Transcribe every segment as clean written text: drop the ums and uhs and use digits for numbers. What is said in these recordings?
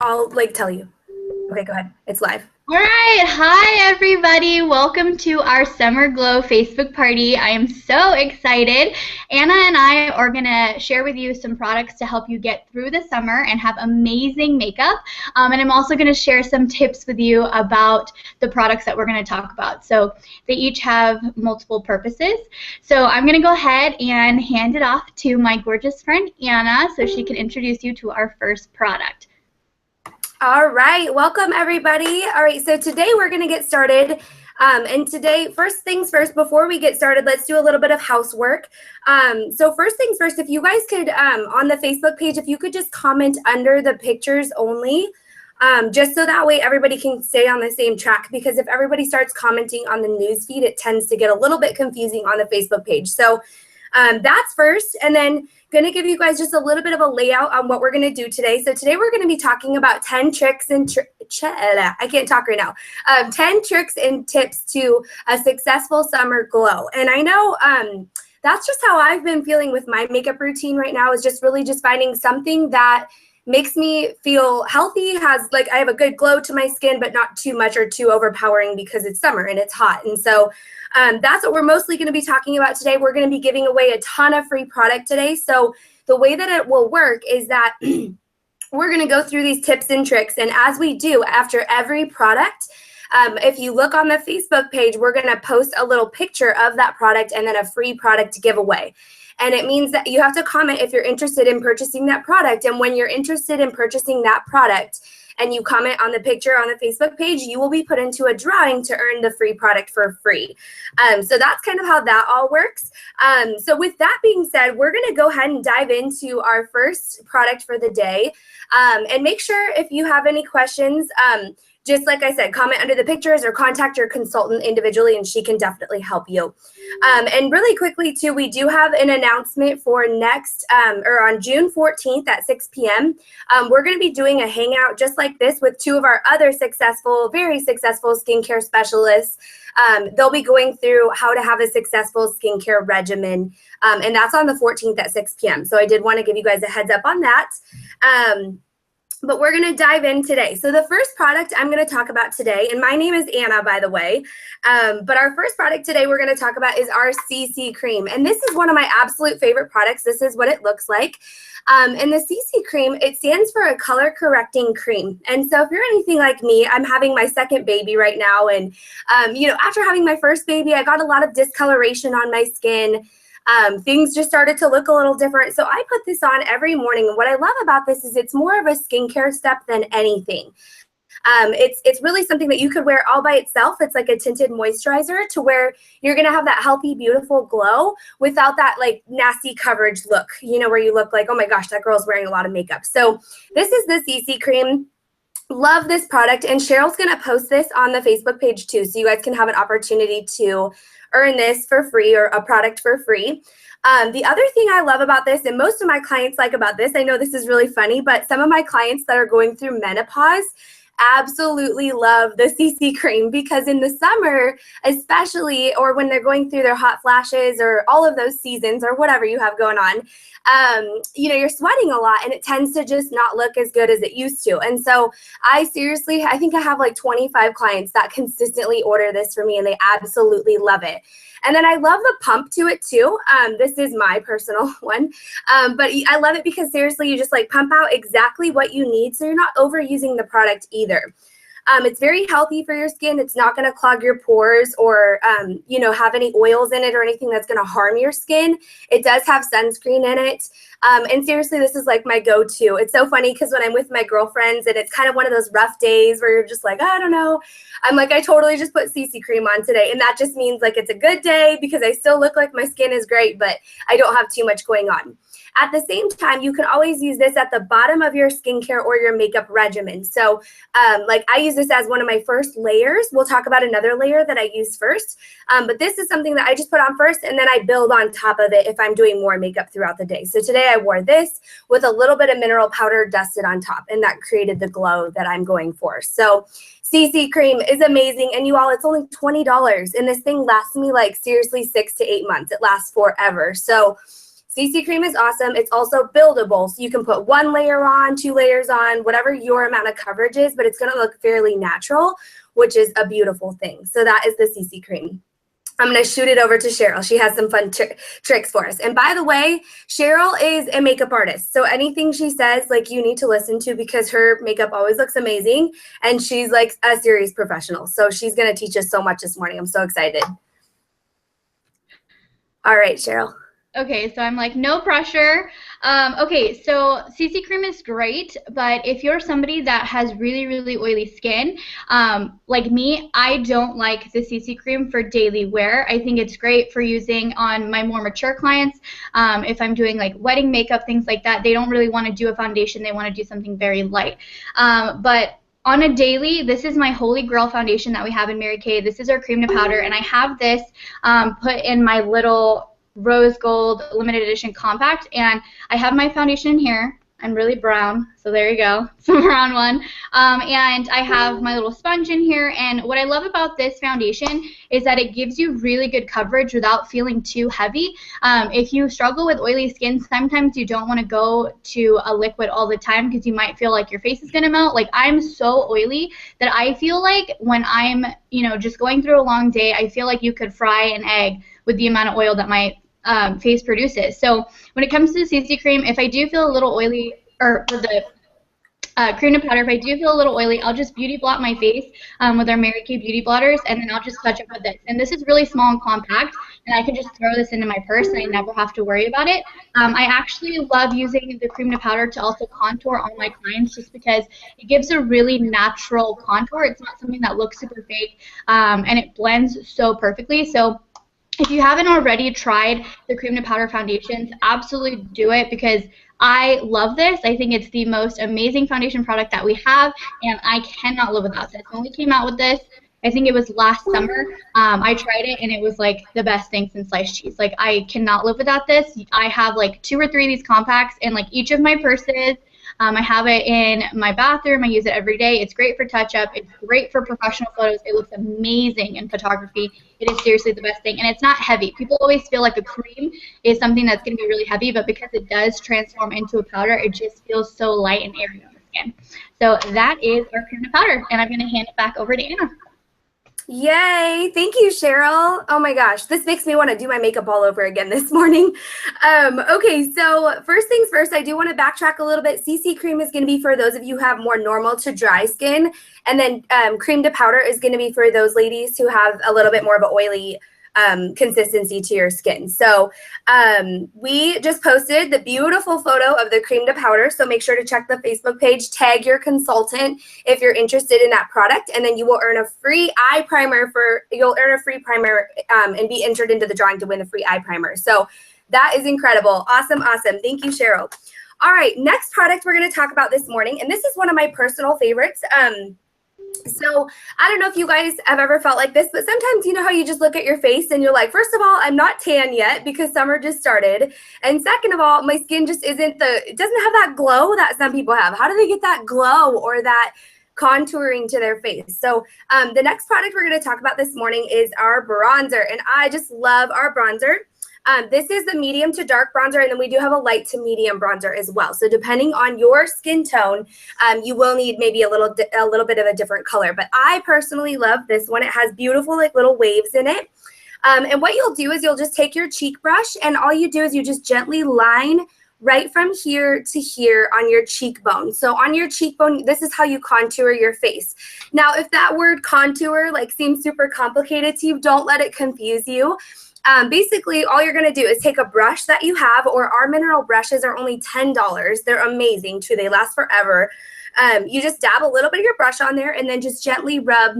I'll tell you. Okay, go ahead. It's live. All right. Hi, everybody. Welcome to our Summer Glow Facebook party. I am so excited. Anna and I are going to share with you some products to help you get through the summer and have amazing makeup. And I'm also going to share some tips with you about the products that we're going to talk about. So they each have multiple purposes. So I'm going to go ahead and hand it off to my gorgeous friend Anna so she can introduce you to our first product. All right, welcome everybody. All right, so today we're going to get started. And today, first things first, before we get started, let's do a little bit of housework. So first things first, if you guys could, on the Facebook page, if you could just comment under the pictures only, just so that way everybody can stay on the same track, because if everybody starts commenting on the news feed, it tends to get a little bit confusing on the Facebook page. So that's first, and then going to give you guys just a little bit of a layout on what we're going to do today. So today we're going to be talking about 10 tricks and I can't talk right now. 10 tricks and tips to a successful summer glow. And I know that's just how I've been feeling with my makeup routine right now, is just really just finding something that makes me feel healthy, I have a good glow to my skin, but not too much or too overpowering because it's summer and it's hot. And so that's what we're mostly going to be talking about today. We're going to be giving away a ton of free product today. So the way that it will work is that we're going to go through these tips and tricks. And as we do, after every product, if you look on the Facebook page, we're going to post a little picture of that product and then a free product giveaway. And it means that you have to comment if you're interested in purchasing that product. And when you're interested in purchasing that product and you comment on the picture on the Facebook page, you will be put into a drawing to earn the free product for free. So that's kind of how that all works. So with that being said, we're going to go ahead and dive into our first product for the day. And make sure if you have any questions, just like I said, comment under the pictures or contact your consultant individually and she can definitely help you. And really quickly too, we do have an announcement for next, or on June 14th at 6 p.m. We're going to be doing a hangout just like this with two of our other very successful skincare specialists. They'll be going through how to have a successful skincare regimen. And that's on the 14th at 6 p.m. So I did want to give you guys a heads up on that. But we're going to dive in today. So the first product I'm going to talk about today, and my name is Anna, by the way, but our first product today we're going to talk about is our CC cream. And this is one of my absolute favorite products. This is what it looks like. And the CC cream, it stands for a color correcting cream. And so if you're anything like me, I'm having my second baby right now. And, after having my first baby, I got a lot of discoloration on my skin. Things just started to look a little different. So I put this on every morning. And what I love about this is it's more of a skincare step than anything. It's really something that you could wear all by itself. It's like a tinted moisturizer to where you're going to have that healthy, beautiful glow without that nasty coverage look, where you look like, oh my gosh, that girl's wearing a lot of makeup. So this is the CC cream. Love this product. And Cheryl's going to post this on the Facebook page too. So you guys can have an opportunity to earn this for free or a product for free. The other thing I love about this, and most of my clients like about this, I know this is really funny, but some of my clients that are going through menopause absolutely love the CC cream, because in the summer especially, or when they're going through their hot flashes or all of those seasons or whatever you have going on, you're sweating a lot and it tends to just not look as good as it used to. And so I think I have like 25 clients that consistently order this for me and they absolutely love it. And then I love the pump to it too. This is my personal one, but I love it because seriously, you just pump out exactly what you need. So you're not overusing the product either. It's very healthy for your skin. It's not going to clog your pores or, have any oils in it or anything that's going to harm your skin. It does have sunscreen in it. And seriously, this is my go-to. It's so funny because when I'm with my girlfriends and it's kind of one of those rough days where you're just I don't know. I'm I totally just put CC cream on today. And that just means it's a good day because I still look like my skin is great, but I don't have too much going on. At the same time, you can always use this at the bottom of your skincare or your makeup regimen. So I use this as one of my first layers. We'll talk about another layer that I use first. But this is something that I just put on first and then I build on top of it if I'm doing more makeup throughout the day. So today I wore this with a little bit of mineral powder dusted on top, and that created the glow that I'm going for. So CC cream is amazing. And you all, it's only $20. And this thing lasts me seriously 6 to 8 months. It lasts forever. So CC cream is awesome. It's also buildable. So you can put 1 layer on, 2 layers on, whatever your amount of coverage is, but it's going to look fairly natural, which is a beautiful thing. So that is the CC cream. I'm going to shoot it over to Cheryl. She has some fun tricks for us. And by the way, Cheryl is a makeup artist. So anything she says, like, you need to listen to because her makeup always looks amazing. And she's like a serious professional. So she's going to teach us so much this morning. I'm so excited. All right, Cheryl. Okay, so I'm like, no pressure. Okay, so CC cream is great, but if you're somebody that has really, really oily skin, like me, I don't like the CC cream for daily wear. I think it's great for using on my more mature clients. If I'm doing like wedding makeup, things like that, they don't really want to do a foundation. They want to do something very light. But on a daily, this is my Holy Grail foundation that we have in Mary Kay. This is our cream to powder, and I have this put in my little rose gold limited edition compact, and I have my foundation in here. I'm really brown, so there you go, some brown one. And I have my little sponge in here, and what I love about this foundation is that it gives you really good coverage without feeling too heavy. If you struggle with oily skin, sometimes you don't want to go to a liquid all the time because you might feel like your face is going to melt. Like, I'm so oily that I feel like when I'm, just going through a long day, I feel like you could fry an egg with the amount of oil that my face produces. So when it comes to the CC cream, if I do feel a little oily, or for the cream to powder, if I do feel a little oily, I'll just beauty blot my face with our Mary Kay beauty blotters, and then I'll just touch up with this. And this is really small and compact, and I can just throw this into my purse and I never have to worry about it. I actually love using the cream to powder to also contour all my clients just because it gives a really natural contour. It's not something that looks super fake, and it blends so perfectly. So if you haven't already tried the cream to powder foundations, absolutely do it because I love this. I think it's the most amazing foundation product that we have, and I cannot live without this. When we came out with this, I think it was last summer, I tried it, and it was like the best thing since sliced cheese. Like, I cannot live without this. I have like 2 or 3 of these compacts in like each of my purses. I have it in my bathroom. I use it every day. It's great for touch-up. It's great for professional photos. It looks amazing in photography. It is seriously the best thing, and it's not heavy. People always feel like a cream is something that's going to be really heavy, but because it does transform into a powder, it just feels so light and airy on the skin. So that is our cream to powder, and I'm going to hand it back over to Anna. Yay. Thank you, Cheryl. Oh my gosh, this makes me want to do my makeup all over again this morning. Okay, so first things first, I do want to backtrack a little bit. CC cream is going to be for those of you who have more normal to dry skin, and then cream to powder is going to be for those ladies who have a little bit more of an oily consistency to your skin. So we just posted the beautiful photo of the cream to powder. So make sure to check the Facebook page, tag your consultant if you're interested in that product, and then you will earn a free eye primer and be entered into the drawing to win a free eye primer. So that is incredible. Awesome. Awesome. Thank you, Cheryl. All right. Next product we're going to talk about this morning, and this is one of my personal favorites. So I don't know if you guys have ever felt like this, but sometimes you know how you just look at your face and you're like, first of all, I'm not tan yet because summer just started. And second of all, my skin just it doesn't have that glow that some people have. How do they get that glow or that contouring to their face? So the next product we're going to talk about this morning is our bronzer. And I just love our bronzer. This is the medium to dark bronzer, and then we do have a light to medium bronzer as well. So depending on your skin tone, you will need maybe a little bit of a different color. But I personally love this one. It has beautiful like little waves in it. And what you'll do is you'll just take your cheek brush, and all you do is you just gently line right from here to here on your cheekbone. So on your cheekbone, this is how you contour your face. Now, if that word contour like seems super complicated to you, don't let it confuse you. Basically, all you're going to do is take a brush that you have, or our mineral brushes are only $10. They're amazing too. They last forever. You just dab a little bit of your brush on there and then just gently rub.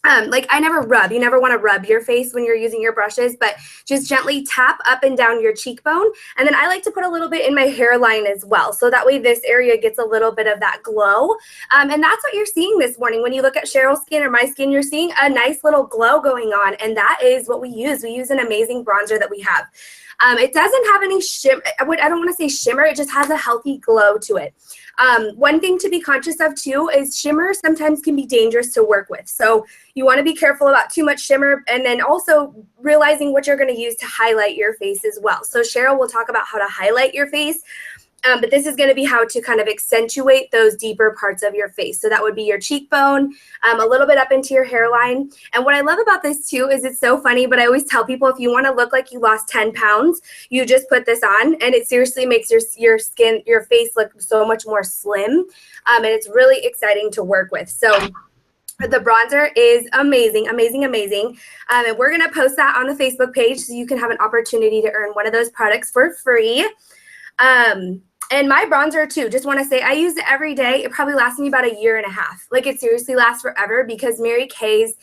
Like I never rub. You never want to rub your face when you're using your brushes, but just gently tap up and down your cheekbone. And then I like to put a little bit in my hairline as well. So that way this area gets a little bit of that glow. And that's what you're seeing this morning. When you look at Cheryl's skin or my skin, you're seeing a nice little glow going on. And that is what we use. We use an amazing bronzer that we have. It doesn't have any shimmer. I don't want to say shimmer. It just has a healthy glow to it. One thing to be conscious of too is shimmer sometimes can be dangerous to work with. So you want to be careful about too much shimmer, and then also realizing what you're going to use to highlight your face as well. So Cheryl will talk about how to highlight your face. But this is going to be how to kind of accentuate those deeper parts of your face. So that would be your cheekbone, a little bit up into your hairline. And what I love about this too is it's so funny, but I always tell people if you want to look like you lost 10 pounds, you just put this on, and it seriously makes your skin, your face look so much more slim. And it's really exciting to work with. So the bronzer is amazing, amazing, amazing. And we're going to post that on the Facebook page so you can have an opportunity to earn one of those products for free. And my bronzer too, just want to say I use it every day. It probably lasts me about a year and a half. Like it seriously lasts forever because Mary Kay's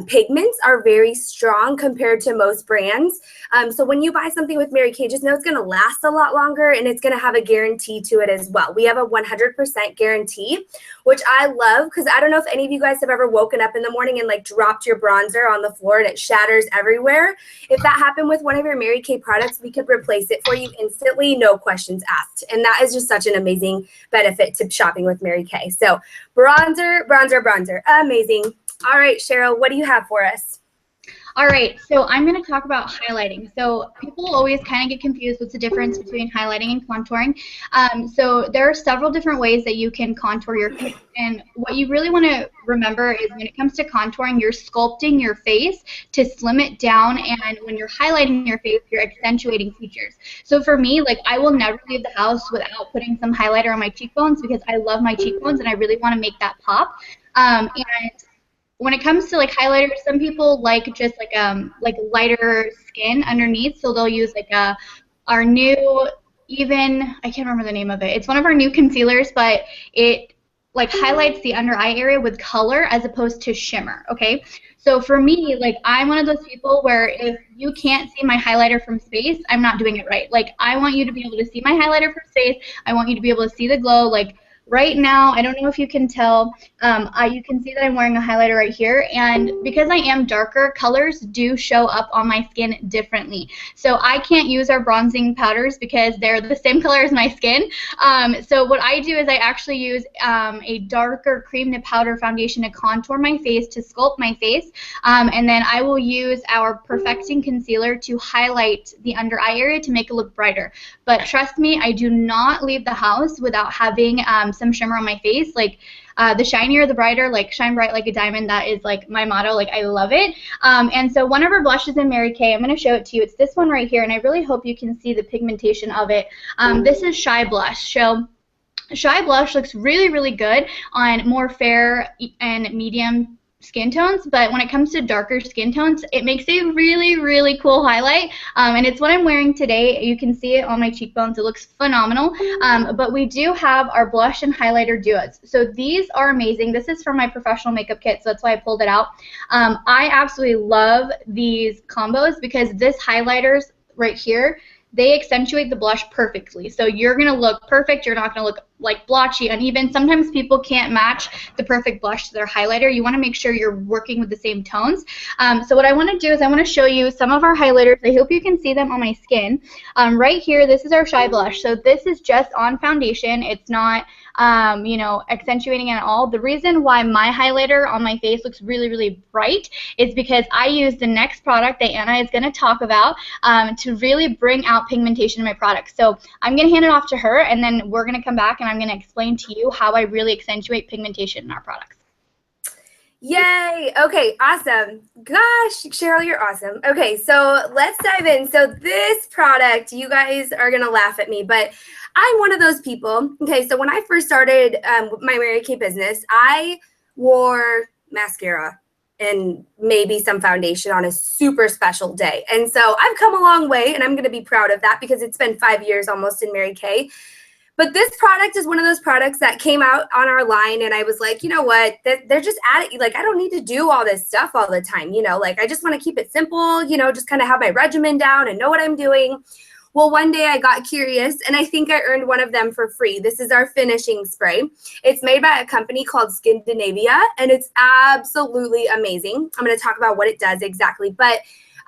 pigments are very strong compared to most brands. So when you buy something with Mary Kay, just know it's going to last a lot longer and it's going to have a guarantee to it as well. We have a 100% guarantee, which I love because I don't know if any of you guys have ever woken up in the morning and like dropped your bronzer on the floor and it shatters everywhere. If that happened with one of your Mary Kay products, we could replace it for you instantly, no questions asked. And that is just such an amazing benefit to shopping with Mary Kay. So bronzer, bronzer, bronzer, amazing. All right, Cheryl, what do you have for us? All right, so I'm going to talk about highlighting. So people always kind of get confused what's the difference between highlighting and contouring. So there are several different ways that you can contour your face. And what you really want to remember is when it comes to contouring, you're sculpting your face to slim it down. And when you're highlighting your face, you're accentuating features. So for me, like I will never leave the house without putting some highlighter on my cheekbones because I love my cheekbones and I really want to make that pop. And when it comes to like highlighters, some people like just like lighter skin underneath, so they'll use like our new I can't remember the name of it. It's one of our new concealers, but it like highlights the under eye area with color as opposed to shimmer. Okay, so for me, like I'm one of those people where if you can't see my highlighter from space, I'm not doing it right. Like I want you to be able to see my highlighter from space. I want you to be able to see the glow. Like right now, I don't know if you can tell, you can see that I'm wearing a highlighter right here, and because I am darker, colors do show up on my skin differently. So I can't use our bronzing powders because they're the same color as my skin. So what I do is I actually use a darker cream to powder foundation to contour my face, to sculpt my face, and then I will use our perfecting concealer to highlight the under eye area to make it look brighter. But trust me, I do not leave the house without having some shimmer on my face. Like the shinier the brighter, like shine bright like a diamond. That is like my motto. Like I love it. And so one of our blushes in Mary Kay, I'm going to show it to you. It's this one right here, and I really hope you can see the pigmentation of it. This is Shy Blush. So Shy Blush looks really, really good on more fair and medium skin tones, but when it comes to darker skin tones, it makes a really, really cool highlight, and it's what I'm wearing today. You can see it on my cheekbones. It looks phenomenal, but we do have our blush and highlighter duos. So these are amazing. This is from my professional makeup kit, so that's why I pulled it out. I absolutely love these combos because this highlighters right here, they accentuate the blush perfectly. So you're going to look perfect. You're not going to look like blotchy, uneven. Sometimes people can't match the perfect blush to their highlighter. You want to make sure you're working with the same tones. So what I want to do is I want to show you some of our highlighters. I hope you can see them on my skin. Right here, this is our Shy Blush. So this is just on foundation. It's not you know, accentuating it at all. The reason why my highlighter on my face looks really, really bright is because I use the next product that Anna is going to talk about to really bring out pigmentation in my products. So I'm going to hand it off to her, and then we're going to come back and I'm going to explain to you how I really accentuate pigmentation in our products. Yay! Okay, awesome. Gosh, Cheryl, you're awesome. Okay, so let's dive in. So this product, you guys are going to laugh at me, but I'm one of those people. Okay, so when I first started my Mary Kay business, I wore mascara and maybe some foundation on a super special day. And so I've come a long way, and I'm going to be proud of that because it's been 5 years almost in Mary Kay. But this product is one of those products that came out on our line, and I was like, you know what, they're just adding, like, I don't need to do all this stuff all the time, you know, like, I just want to keep it simple, you know, just kind of have my regimen down and know what I'm doing. Well, one day I got curious, and I think I earned one of them for free. This is our finishing spray. It's made by a company called Scandinavia, and it's absolutely amazing. I'm going to talk about what it does exactly, but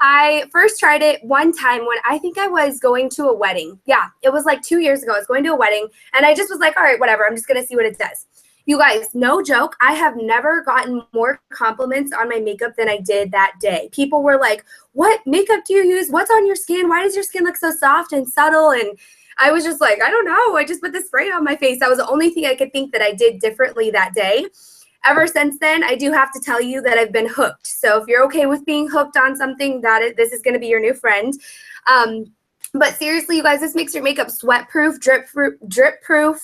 I first tried it one time when I think I was going to a wedding. Yeah, it was like 2 years ago. I was going to a wedding, and I just was like, all right, whatever. I'm just going to see what it does. You guys, no joke, I have never gotten more compliments on my makeup than I did that day. People were like, what makeup do you use? What's on your skin? Why does your skin look so soft and subtle? And I was just like, I don't know. I just put the spray on my face. That was the only thing I could think that I did differently that day. Ever since then, I do have to tell you that I've been hooked. So if you're okay with being hooked on something, this is going to be your new friend. But seriously, you guys, this makes your makeup sweat-proof, drip-proof,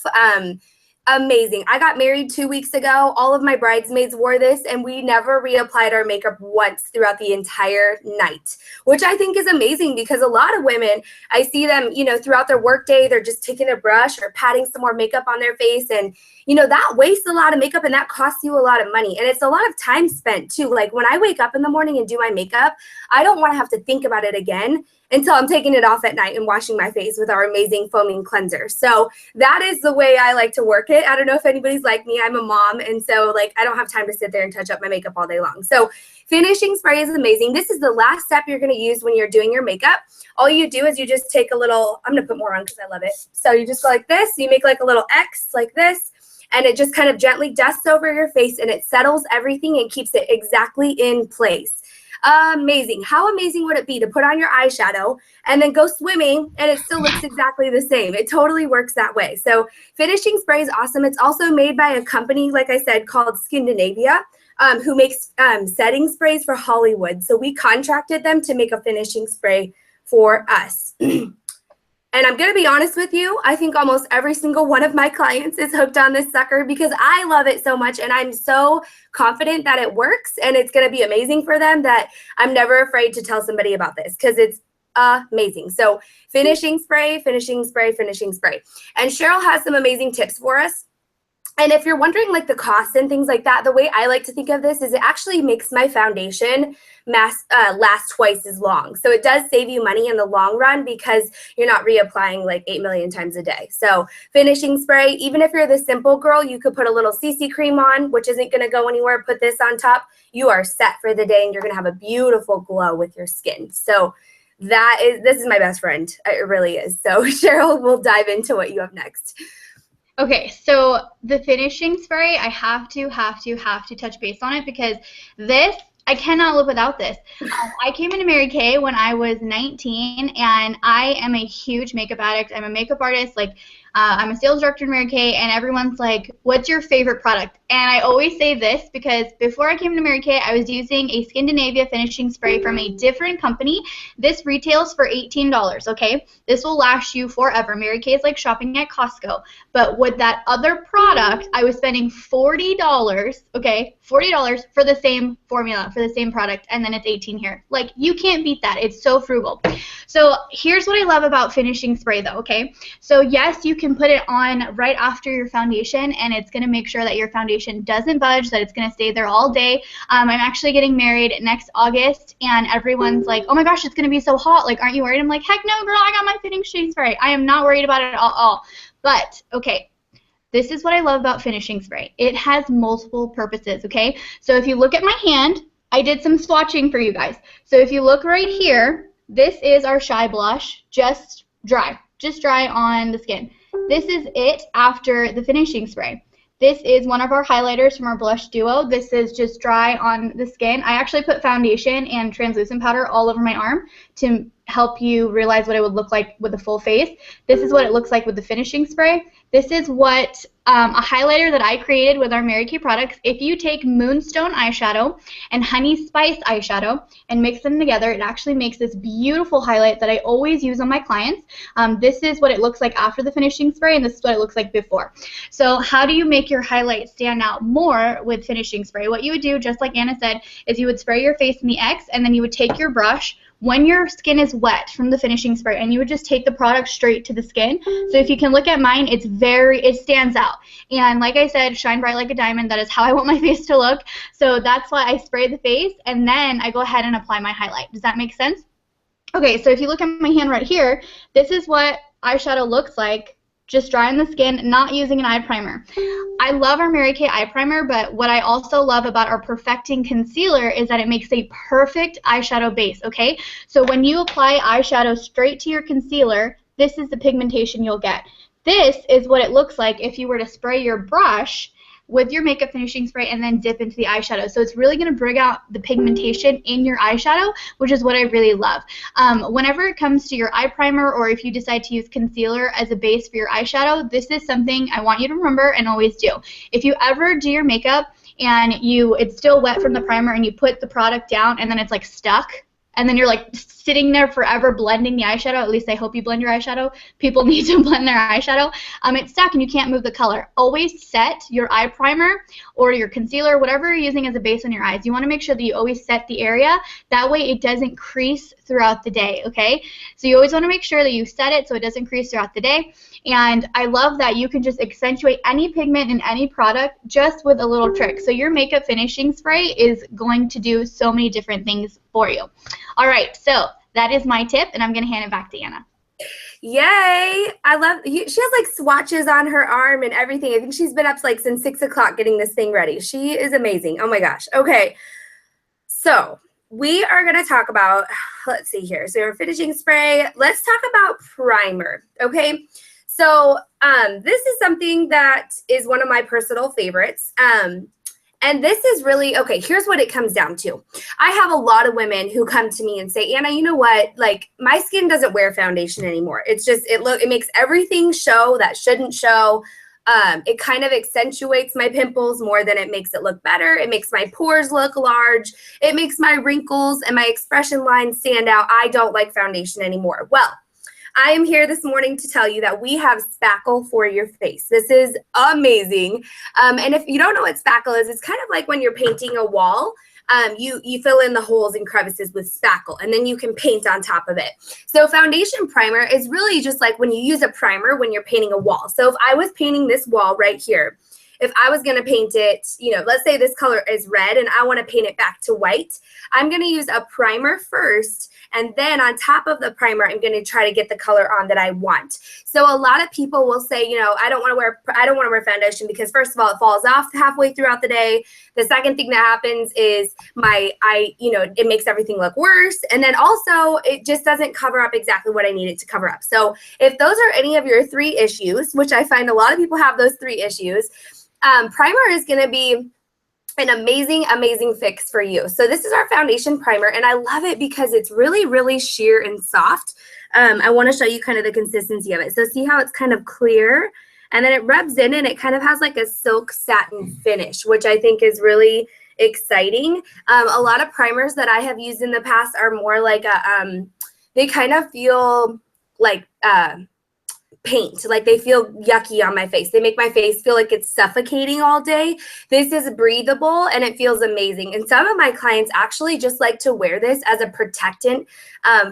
amazing. I got married 2 weeks ago. All of my bridesmaids wore this, and we never reapplied our makeup once throughout the entire night, which I think is amazing because a lot of women, I see them, throughout their workday, they're just taking a brush or patting some more makeup on their face, and that wastes a lot of makeup and that costs you a lot of money. And it's a lot of time spent too. Like when I wake up in the morning and do my makeup, I don't want to have to think about it again until I'm taking it off at night and washing my face with our amazing foaming cleanser. So that is the way I like to work it. I don't know if anybody's like me. I'm a mom, and so I don't have time to sit there and touch up my makeup all day long. So finishing spray is amazing. This is the last step you're going to use when you're doing your makeup. All you do is you just take a little, I'm going to put more on because I love it. So you just go like this. You make like a little X like this, and it just kind of gently dusts over your face, and it settles everything and keeps it exactly in place. Amazing. How amazing would it be to put on your eyeshadow and then go swimming and it still looks exactly the same? It totally works that way. So finishing spray is awesome. It's also made by a company, like I said, called Scandinavia, who makes setting sprays for Hollywood. So we contracted them to make a finishing spray for us. And I'm going to be honest with you, I think almost every single one of my clients is hooked on this sucker because I love it so much, and I'm so confident that it works and it's going to be amazing for them that I'm never afraid to tell somebody about this because it's amazing. So finishing spray, finishing spray, finishing spray. And Cheryl has some amazing tips for us. And if you're wondering the cost and things like that, the way I like to think of this is it actually makes my foundation last twice as long. So it does save you money in the long run because you're not reapplying 8 million times a day. So finishing spray, even if you're the simple girl, you could put a little CC cream on, which isn't going to go anywhere. Put this on top. You are set for the day and you're going to have a beautiful glow with your skin. So this is my best friend. It really is. So Cheryl will dive into what you have next. Okay, so the finishing spray, I have to touch base on it because I cannot live without this. I came into Mary Kay when I was 19, and I am a huge makeup addict. I'm a makeup artist. I'm a sales director in Mary Kay, and everyone's like, what's your favorite product? And I always say this because before I came to Mary Kay, I was using a Scandinavia finishing spray from a different company. This retails for $18, okay? This will last you forever. Mary Kay is like shopping at Costco. But with that other product, I was spending $40, okay? $40 for the same formula, for the same product, and then it's $18 here. You can't beat that. It's so frugal. So here's what I love about finishing spray, though, okay? So yes, you can put it on right after your foundation, and it's going to make sure that your foundation doesn't budge, that it's going to stay there all day. I'm actually getting married next August, and everyone's like, oh my gosh, it's going to be so hot. Aren't you worried? I'm like, heck no, girl, I got my finishing spray. I am not worried about it at all. But, okay, this is what I love about finishing spray. It has multiple purposes, okay? So if you look at my hand, I did some swatching for you guys. So if you look right here, this is our Shy Blush, just dry on the skin. This is it after the finishing spray. This is one of our highlighters from our blush duo. This is just dry on the skin. I actually put foundation and translucent powder all over my arm to help you realize what it would look like with a full face. This is what it looks like with the finishing spray. This is what a highlighter that I created with our Mary Kay products. If you take Moonstone eyeshadow and Honey Spice eyeshadow and mix them together, it actually makes this beautiful highlight that I always use on my clients. This is what it looks like after the finishing spray, and this is what it looks like before. So how do you make your highlight stand out more with finishing spray? What you would do, just like Anna said, is you would spray your face in the X, and then you would take your brush when your skin is wet from the finishing spray, and you would just take the product straight to the skin. So if you can look at mine, it stands out. And like I said, shine bright like a diamond. That is how I want my face to look. So that's why I spray the face, and then I go ahead and apply my highlight. Does that make sense? Okay, so if you look at my hand right here, this is what eyeshadow looks like just dry on the skin, not using an eye primer. I love our Mary Kay eye primer, but what I also love about our Perfecting Concealer is that it makes a perfect eyeshadow base, okay? So when you apply eyeshadow straight to your concealer, this is the pigmentation you'll get. This is what it looks like if you were to spray your brush with your makeup finishing spray and then dip into the eyeshadow. So it's really going to bring out the pigmentation in your eyeshadow, which is what I really love. Whenever it comes to your eye primer, or if you decide to use concealer as a base for your eyeshadow, this is something I want you to remember and always do. If you ever do your makeup and it's still wet from the primer and you put the product down and then it's like stuck, and then you're like sitting there forever blending the eyeshadow, at least I hope you blend your eyeshadow. People need to blend their eyeshadow. It's stuck and you can't move the color. Always set your eye primer or your concealer, whatever you're using as a base on your eyes. You want to make sure that you always set the area. That way it doesn't crease throughout the day, okay? So you always want to make sure that you set it so it doesn't crease throughout the day. And I love that you can just accentuate any pigment in any product just with a little trick. So your makeup finishing spray is going to do so many different things for you. All right, so that is my tip, and I'm going to hand it back to Anna. Yay! I love, she has like swatches on her arm and everything. I think she's been up like since 6 o'clock getting this thing ready. She is amazing. Oh my gosh. Okay, so we are going to talk about, let's see here. So our finishing spray, let's talk about primer, okay? So this is something that is one of my personal favorites. And this is really, okay, here's what it comes down to. I have a lot of women who come to me and say, Anna, you know what? Like, my skin doesn't wear foundation anymore. It's just, it makes everything show that shouldn't show. It kind of accentuates my pimples more than it makes it look better. It makes my pores look large. It makes my wrinkles and my expression lines stand out. I don't like foundation anymore. Well, I am here this morning to tell you that we have spackle for your face. This is amazing. And if you don't know what spackle is, it's kind of like when you're painting a wall. You fill in the holes and crevices with spackle, and then you can paint on top of it. So foundation primer is really just like when you use a primer when you're painting a wall. So if I was painting this wall right here, if I was going to paint it, you know, let's say this color is red and I want to paint it back to white, I'm going to use a primer first, and then on top of the primer, I'm going to try to get the color on that I want. So a lot of people will say, you know, I don't want to wear foundation because first of all, it falls off halfway throughout the day. The second thing that happens is it makes everything look worse. And then also it just doesn't cover up exactly what I need it to cover up. So if those are any of your 3 issues, which I find a lot of people have those 3 issues, primer is going to be an amazing, amazing fix for you. So this is our foundation primer, and I love it because it's really, really sheer and soft. I want to show you kind of the consistency of it. So see how it's kind of clear, and then it rubs in and it kind of has like a silk satin finish, which I think is really exciting. A lot of primers that I have used in the past are more like they kind of feel like paint, like they feel yucky on my face. They make my face feel like it's suffocating all day. This is breathable and it feels amazing. And some of my clients actually just like to wear this as a protectant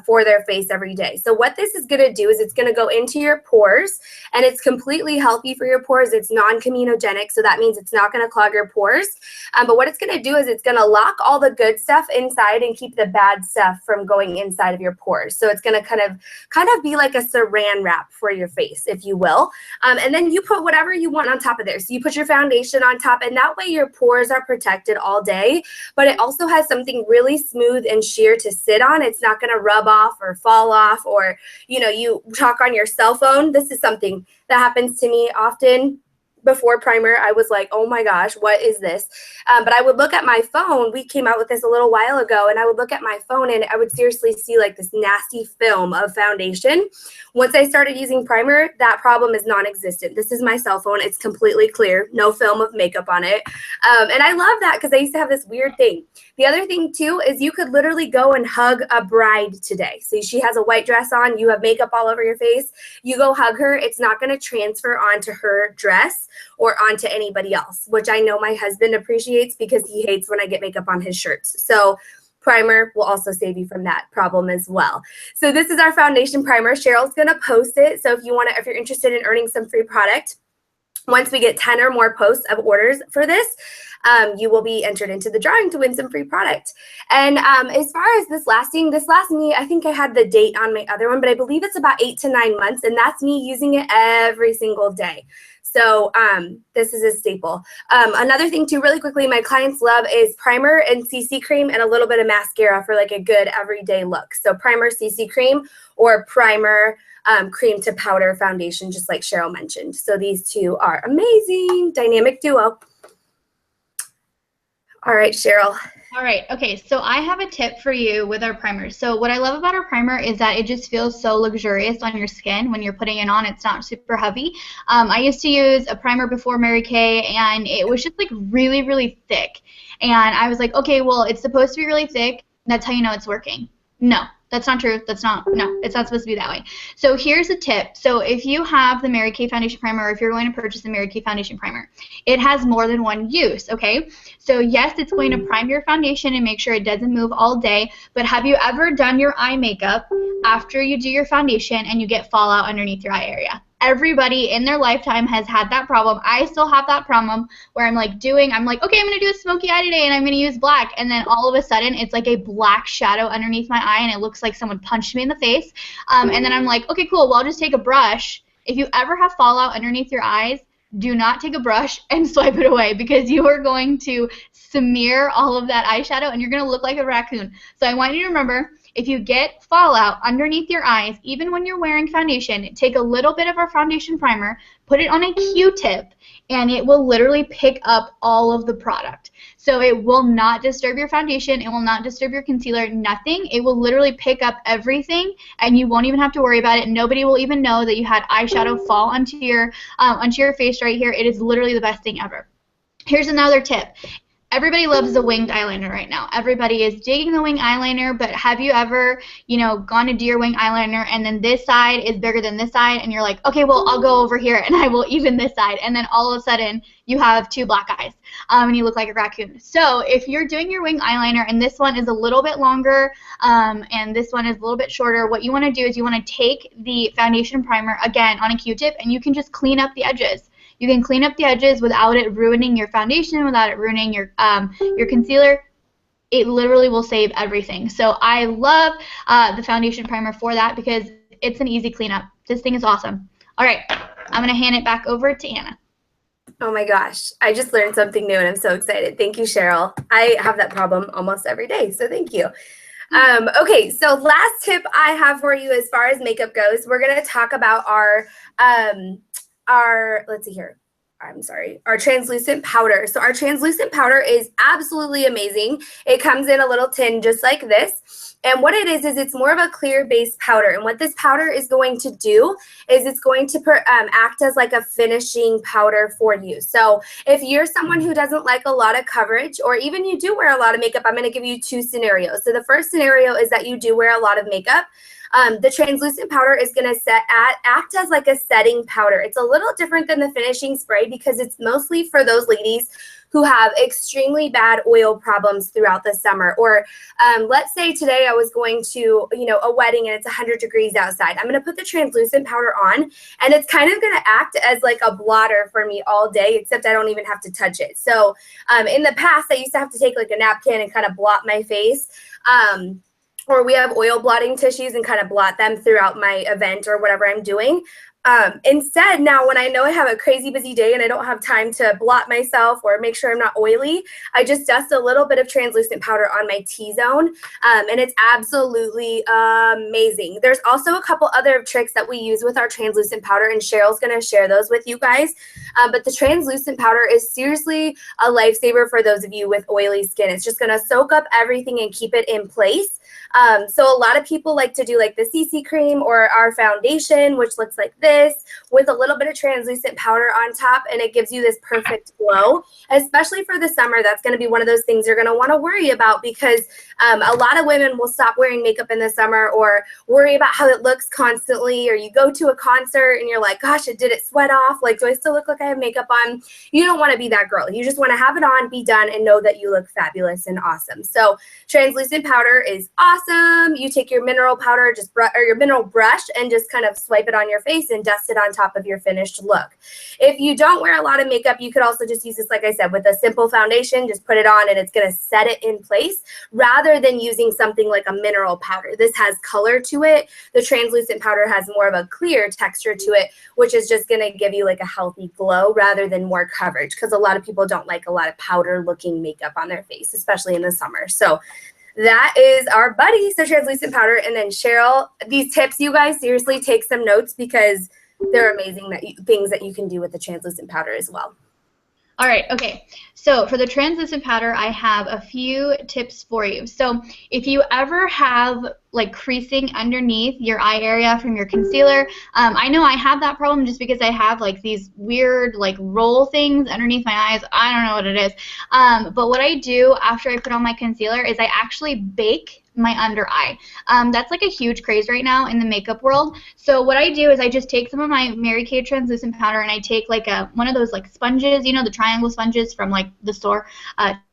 for their face every day. So what this is going to do is it's going to go into your pores, and it's completely healthy for your pores. It's non-comedogenic, so that means it's not going to clog your pores. But what it's going to do is it's going to lock all the good stuff inside and keep the bad stuff from going inside of your pores. So it's going to kind of be like a saran wrap for your face, if you will. And then you put whatever you want on top of there. So you put your foundation on top, and that way your pores are protected all day, but it also has something really smooth and sheer to sit on. It's not going to rub off or fall off, or, you know, you talk on your cell phone. This is something that happens to me often. Before primer, I was like, oh my gosh, what is this? But I would look at my phone. We came out with this a little while ago, and I would look at my phone and I would seriously see like this nasty film of foundation. Once I started using primer, that problem is non-existent. This is my cell phone. It's completely clear, no film of makeup on it. And I love that because I used to have this weird thing. The other thing too is you could literally go and hug a bride today. So she has a white dress on, you have makeup all over your face, you go hug her. It's not going to transfer onto her dress or onto anybody else, which I know my husband appreciates because he hates when I get makeup on his shirts. So primer will also save you from that problem as well. So this is our foundation primer. Cheryl's going to post it. So if you're interested in earning some free product, Once we get 10 or more posts of orders for this, you will be entered into the drawing to win some free product. And as far as this lasts me, I think I had the date on my other one, but I believe it's about 8 to 9 months, and that's me using it every single day. So this is a staple. Another thing too, really quickly, my clients love is primer and CC cream and a little bit of mascara for like a good everyday look. So primer, CC cream, or primer, cream to powder foundation, just like Cheryl mentioned. So these two are amazing, dynamic duo. All right, Cheryl. All right. Okay. So I have a tip for you with our primer. So what I love about our primer is that it just feels so luxurious on your skin when you're putting it on. It's not super heavy. I used to use a primer before Mary Kay, and it was just like really, really thick. And I was like, okay, well, it's supposed to be really thick. That's how you know it's working. No, that's not true. No, it's not supposed to be that way. So here's a tip. So if you have the Mary Kay foundation primer, or if you're going to purchase the Mary Kay foundation primer, it has more than one use, okay? So yes, it's going to prime your foundation and make sure it doesn't move all day, but have you ever done your eye makeup after you do your foundation and you get fallout underneath your eye area? Everybody in their lifetime has had that problem. I still have that problem where I'm like, okay, I'm going to do a smoky eye today and I'm going to use black, and then all of a sudden it's like a black shadow underneath my eye and it looks like someone punched me in the face. And then I'm like, okay, cool, well, I'll just take a brush. If you ever have fallout underneath your eyes, do not take a brush and swipe it away, because you are going to smear all of that eyeshadow and you're going to look like a raccoon. So I want you to remember, if you get fallout underneath your eyes, even when you're wearing foundation, take a little bit of our foundation primer, put it on a Q-tip, and it will literally pick up all of the product. So it will not disturb your foundation, it will not disturb your concealer, nothing. It will literally pick up everything, and you won't even have to worry about it. Nobody will even know that you had eyeshadow fall onto your face right here. It is literally the best thing ever. Here's another tip. Everybody loves the winged eyeliner right now. Everybody is digging the winged eyeliner, but have you ever, gone to do your winged eyeliner and then this side is bigger than this side, and you're like, okay, well, I'll go over here and I will even this side, and then all of a sudden you have two black eyes and you look like a raccoon. So if you're doing your winged eyeliner and this one is a little bit longer and this one is a little bit shorter, what you want to do is you want to take the foundation primer, again, on a Q-tip, and you can just clean up the edges. You can clean up the edges without it ruining your foundation, without it ruining your concealer. It literally will save everything. So I love the foundation primer for that, because it's an easy cleanup. This thing is awesome. All right, I'm going to hand it back over to Anna. Oh my gosh, I just learned something new and I'm so excited. Thank you, Cheryl. I have that problem almost every day, so thank you. Okay, so last tip I have for you as far as makeup goes, we're going to talk about our let's see here. Our translucent powder. So our translucent powder is absolutely amazing. It comes in a little tin just like this. And what it is it's more of a clear base powder. And what this powder is going to do is it's going to act as like a finishing powder for you. So if you're someone who doesn't like a lot of coverage, or even you do wear a lot of makeup, I'm going to give you two scenarios. So the first scenario is that you do wear a lot of makeup. The translucent powder is going to act as like a setting powder. It's a little different than the finishing spray because it's mostly for those ladies who have extremely bad oil problems throughout the summer. Or let's say today I was going to, a wedding and it's 100 degrees outside. I'm going to put the translucent powder on, and it's kind of going to act as like a blotter for me all day, except I don't even have to touch it. So in the past, I used to have to take like a napkin and kind of blot my face. Or we have oil blotting tissues and kind of blot them throughout my event or whatever I'm doing. Instead, now when I know I have a crazy busy day and I don't have time to blot myself or make sure I'm not oily, I just dust a little bit of translucent powder on my T-zone, and it's absolutely amazing. There's also a couple other tricks that we use with our translucent powder, and Cheryl's going to share those with you guys. But the translucent powder is seriously a lifesaver for those of you with oily skin. It's just going to soak up everything and keep it in place. So a lot of people like to do like the CC cream or our foundation, which looks like this, with a little bit of translucent powder on top, and it gives you this perfect glow. Especially for the summer, that's going to be one of those things you're going to want to worry about, because a lot of women will stop wearing makeup in the summer or worry about how it looks constantly, or you go to a concert and you're like, gosh, did it sweat off? Like, do I still look like I have makeup on? You don't want to be that girl. You just want to have it on, be done, and know that you look fabulous and awesome. So translucent powder is awesome. You take your mineral powder, or your mineral brush, and just kind of swipe it on your face, and can dust it on top of your finished look. If you don't wear a lot of makeup, you could also just use this, like I said, with a simple foundation. Just put it on and it's going to set it in place rather than using something like a mineral powder. This has color to it. The translucent powder has more of a clear texture to it, which is just going to give you like a healthy glow rather than more coverage, because a lot of people don't like a lot of powder looking makeup on their face, especially in the summer. So that is our buddy, so translucent powder. And then Cheryl, these tips, you guys seriously take some notes because they're amazing things that you can do with the translucent powder as well. All right, okay. So for the translucent powder, I have a few tips for you. So if you ever have like creasing underneath your eye area from your concealer, I know I have that problem just because I have like these weird like roll things underneath my eyes. I don't know what it is. But what I do after I put on my concealer is I actually bake my under eye. That's like a huge craze right now in the makeup world. So what I do is I just take some of my Mary Kay translucent powder and I take like one of those like sponges, you know, the triangle sponges from like the store,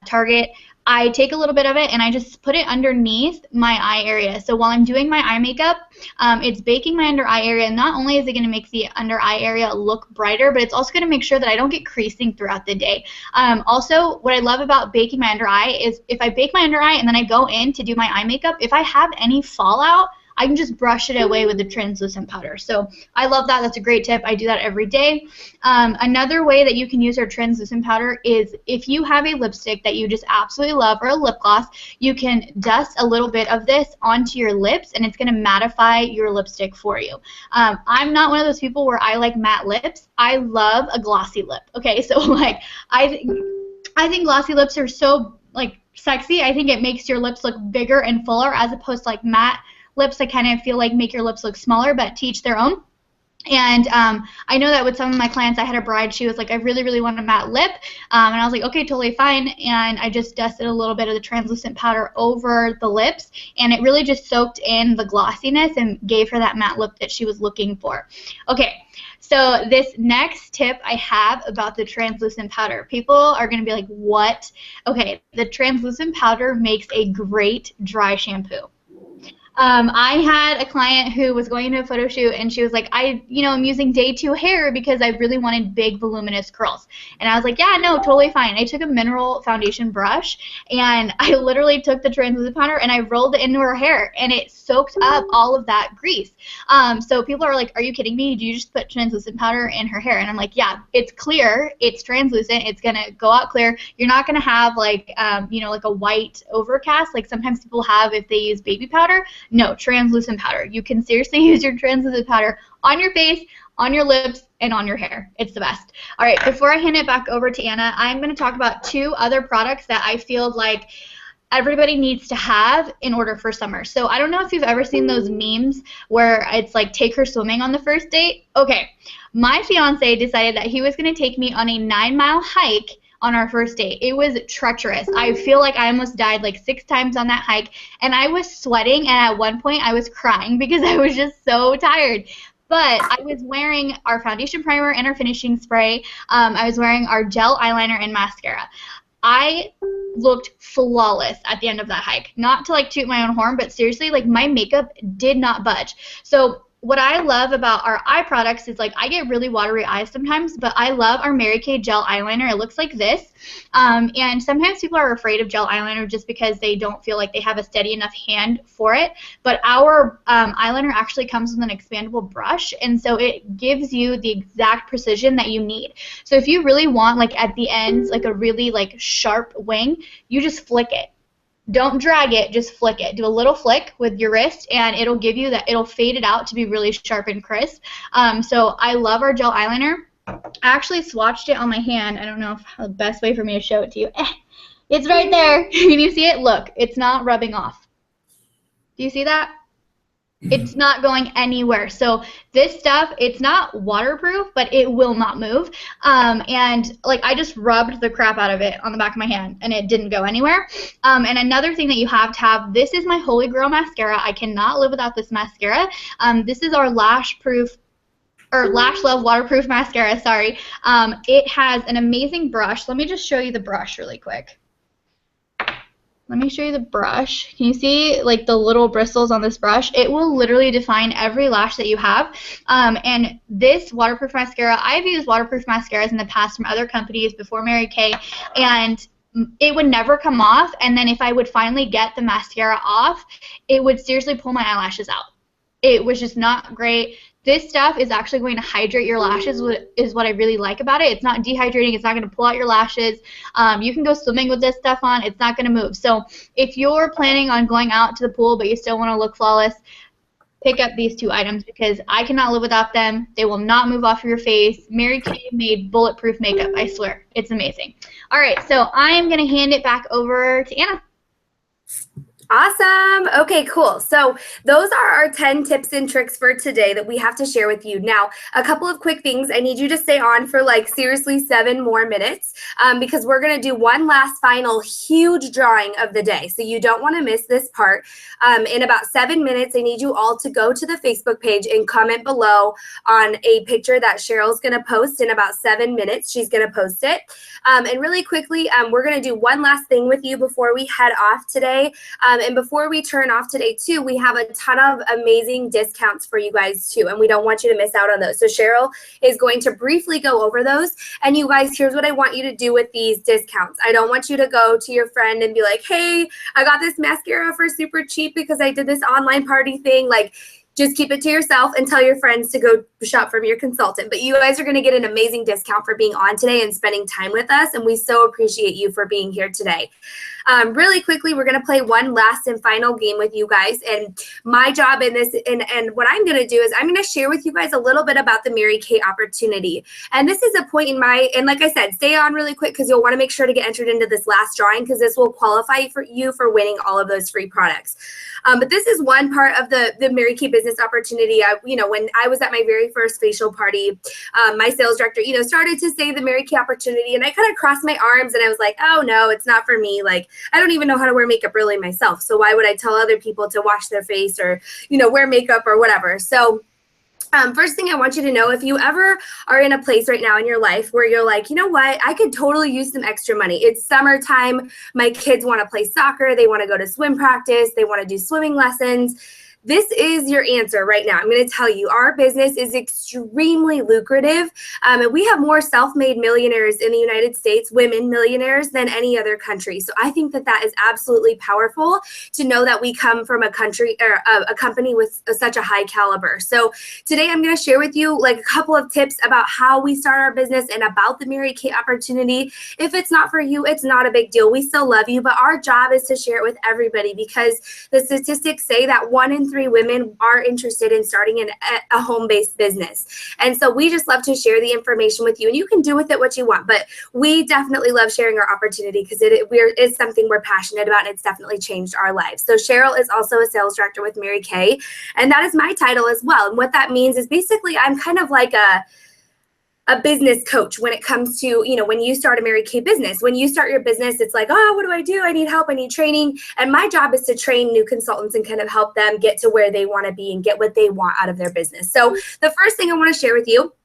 Target. I take a little bit of it and I just put it underneath my eye area. So while I'm doing my eye makeup, it's baking my under eye area. And not only is it going to make the under eye area look brighter, but it's also going to make sure that I don't get creasing throughout the day. Also, what I love about baking my under eye is if I bake my under eye and then I go in to do my eye makeup, if I have any fallout, I can just brush it away with the translucent powder. So I love that. That's a great tip. I do that every day. Another way that you can use our translucent powder is if you have a lipstick that you just absolutely love or a lip gloss, you can dust a little bit of this onto your lips and it's going to mattify your lipstick for you. I'm not one of those people where I like matte lips. I love a glossy lip. Okay, so like I think glossy lips are so like sexy. I think it makes your lips look bigger and fuller as opposed to like matte lips that kind of feel like make your lips look smaller, but to each their own. And I know that with some of my clients, I had a bride, she was like, I really, really want a matte lip. And I was like, okay, totally fine. And I just dusted a little bit of the translucent powder over the lips, and it really just soaked in the glossiness and gave her that matte lip that she was looking for. Okay, so this next tip I have about the translucent powder. People are going to be like, what? Okay, the translucent powder makes a great dry shampoo. I had a client who was going to a photo shoot and she was like, I'm using day 2 hair because I really wanted big voluminous curls. And I was like, yeah, no, totally fine. I took a mineral foundation brush and I literally took the translucent powder and I rolled it into her hair and it soaked up all of that grease. So people are like, are you kidding me? Did you just put translucent powder in her hair? And I'm like, yeah, it's clear. It's translucent. It's going to go out clear. You're not going to have like, like a white overcast like sometimes people have if they use baby powder. No, translucent powder. You can seriously use your translucent powder on your face, on your lips, and on your hair. It's the best. All right, before I hand it back over to Anna, I'm going to talk about 2 other products that I feel like everybody needs to have in order for summer. So I don't know if you've ever seen those memes where it's like take her swimming on the first date. Okay, my fiance decided that he was going to take me on a 9-mile hike on our first date. It was treacherous. I feel like I almost died like 6 times on that hike, and I was sweating, and at one point I was crying because I was just so tired. But I was wearing our foundation primer and our finishing spray. I was wearing our gel eyeliner and mascara. I looked flawless at the end of that hike. Not to like toot my own horn, but seriously, like my makeup did not budge. So what I love about our eye products is like I get really watery eyes sometimes, but I love our Mary Kay gel eyeliner. It looks like this. And sometimes people are afraid of gel eyeliner just because they don't feel like they have a steady enough hand for it. But our eyeliner actually comes with an expandable brush, and so it gives you the exact precision that you need. So if you really want like at the ends like a really like sharp wing, you just flick it. Don't drag it, just flick it. Do a little flick with your wrist and it'll give you that, it'll fade it out to be really sharp and crisp. So I love our gel eyeliner. I actually swatched it on my hand. I don't know if the best way for me to show it to you. It's right there. Can you see it? Look, it's not rubbing off. Do you see that? It's not going anywhere. So this stuff, it's not waterproof, but it will not move. And like I just rubbed the crap out of it on the back of my hand and it didn't go anywhere. And another thing that you have to have, this is my Holy Grail mascara. I cannot live without this mascara. This is our Lash Love waterproof mascara, sorry. It has an amazing brush. Let me just show you the brush really quick. let me show you the brush. Can you see like the little bristles on this brush? It will literally define every lash that you have. And this waterproof mascara, I've used waterproof mascaras in the past from other companies before Mary Kay, and it would never come off. And then if I would finally get the mascara off, it would seriously pull my eyelashes out. It was just not great. This stuff is actually going to hydrate your lashes, is what I really like about it. It's not dehydrating. It's not going to pull out your lashes. You can go swimming with this stuff on. It's not going to move. So if you're planning on going out to the pool but you still want to look flawless, pick up these two items because I cannot live without them. They will not move off your face. Mary Kay made bulletproof makeup, I swear. It's amazing. All right, so I am going to hand it back over to Anna. Awesome. Okay, cool. So those are our 10 tips and tricks for today that we have to share with you. Now, a couple of quick things. I need you to stay on for like seriously 7 more minutes because we're going to do one last final huge drawing of the day. So you don't want to miss this part. In about 7 minutes, I need you all to go to the Facebook page and comment below on a picture that Cheryl's going to post in about 7 minutes. She's going to post it. And really quickly, we're going to do one last thing with you before we head off today. And before we turn off today, too, we have a ton of amazing discounts for you guys, too, and we don't want you to miss out on those. So Cheryl is going to briefly go over those. And you guys, here's what I want you to do with these discounts. I don't want you to go to your friend and be like, hey, I got this mascara for super cheap because I did this online party thing. Like, just keep it to yourself and tell your friends to go shop from your consultant. But you guys are going to get an amazing discount for being on today and spending time with us, and we so appreciate you for being here today. Really quickly, we're going to play one last and final game with you guys. And my job in this, and what I'm going to do is I'm going to share with you guys a little bit about the Mary Kay opportunity. And this is a point in my, and like I said, stay on really quick because you'll want to make sure to get entered into this last drawing because this will qualify for you for winning all of those free products. But this is one part of the Mary Kay business opportunity. When I was at my very first facial party, my sales director, started to say the Mary Kay opportunity, and I kind of crossed my arms and I was like, oh no, it's not for me. Like, I don't even know how to wear makeup really myself. So why would I tell other people to wash their face or, wear makeup or whatever? So first thing I want you to know, if you ever are in a place right now in your life where you're like, you know what, I could totally use some extra money. It's summertime. My kids want to play soccer. They want to go to swim practice. They want to do swimming lessons. This is your answer right now. I'm going to tell you, our business is extremely lucrative, and we have more self-made millionaires in the United States, women millionaires, than any other country. So I think that is absolutely powerful to know that we come from a country or a company with such a high caliber. So today I'm going to share with you like a couple of tips about how we start our business and about the Mary Kay opportunity. If it's not for you, it's not a big deal. We still love you, but our job is to share it with everybody because the statistics say that 1 in 3 women are interested in starting a home-based business. And so we just love to share the information with you, and you can do with it what you want, but we definitely love sharing our opportunity because it's something we're passionate about, and it's definitely changed our lives. So Cheryl is also a sales director with Mary Kay, and that is my title as well. And what that means is basically I'm kind of like a business coach when it comes to, when you start a Mary Kay business. When you start your business, it's like, oh, what do I do? I need help. I need training. And my job is to train new consultants and kind of help them get to where they want to be and get what they want out of their business. So the first thing I want to share with you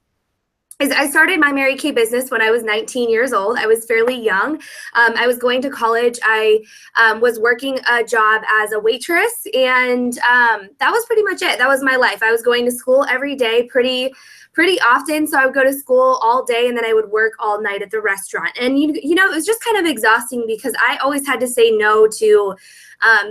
is I started my Mary Kay business when I was 19 years old. I was fairly young. I was going to college. I was working a job as a waitress, and that was pretty much it. That was my life. I was going to school every day pretty often. So I would go to school all day and then I would work all night at the restaurant. And, it was just kind of exhausting because I always had to say no to